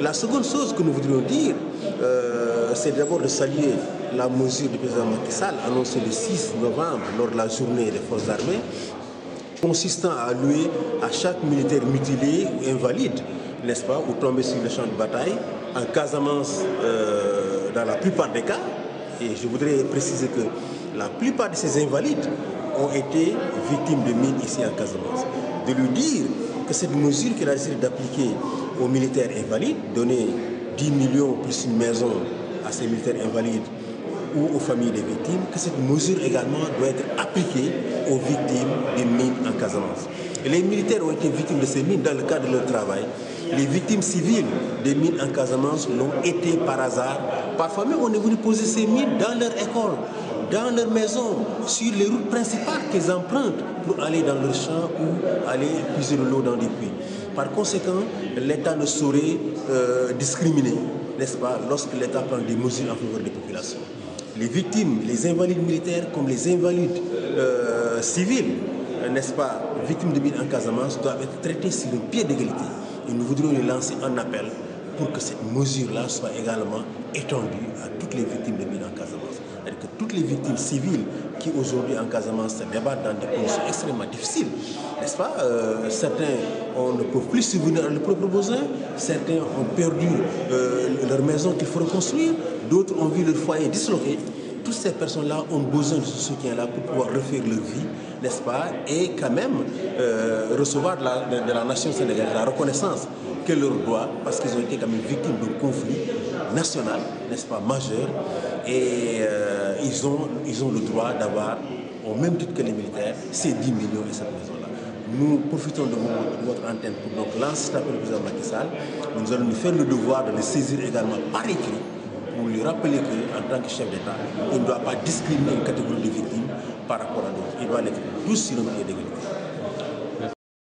La seconde chose que nous voudrions dire, c'est d'abord de saluer la mesure du président Macky Sall annoncée le 6 novembre lors de la journée des forces armées, consistant à allouer à chaque militaire mutilé ou invalide, n'est-ce pas, ou tombé sur le champ de bataille, en Casamance, dans la plupart des cas, et je voudrais préciser que la plupart de ces invalides ont été victimes de mines ici en Casamance. De lui dire que cette mesure qu'il a décidé d'appliquer aux militaires invalides, donner 10 millions plus une maison à ces militaires invalides ou aux familles des victimes, que cette mesure également doit être appliquée aux victimes des mines en Casamance. Et les militaires ont été victimes de ces mines dans le cadre de leur travail. Les victimes civiles des mines en Casamance l'ont été par hasard. Parfois même, on est venu poser ces mines dans leur école, dans leur maison, sur les routes principales qu'ils empruntent pour aller dans leur champ ou aller puiser de l'eau dans des puits. Par conséquent, l'État ne saurait discriminer, n'est-ce pas, lorsque l'État prend des mesures en faveur des populations. Les victimes, les invalides militaires comme les invalides civils, n'est-ce pas, victimes de mines en Casamance, doivent être traitées sur un pied d'égalité. Et nous voudrions lui lancer un appel pour que cette mesure-là soit également étendue à toutes les victimes de mines en Casamance. C'est-à-dire que toutes les victimes civiles qui aujourd'hui en Casamance se débattent dans des conditions extrêmement difficiles, n'est-ce pas, certains ne peuvent plus subvenir à leurs propres besoins, certains ont perdu leur maison qu'il faut reconstruire, d'autres ont vu leur foyer disloqué. Toutes ces personnes-là ont besoin de ce soutien-là pour pouvoir refaire leur vie, n'est-ce pas, et quand même recevoir de la nation sénégalaise la reconnaissance que leur doit, parce qu'ils ont été quand même victimes d'un conflit national, n'est-ce pas, majeur, et ils ont le droit d'avoir, au même titre que les militaires, ces 10 millions et cette maison-là. Nous profitons de votre antenne pour donc lancer cet appel au président Macky Sall. Nous allons nous faire le devoir de le saisir également par écrit, pour lui rappeler qu'en tant que chef d'État, il ne doit pas discriminer une catégorie de victimes par rapport à d'autres. Il doit l'être tous sur un pied d'égalité.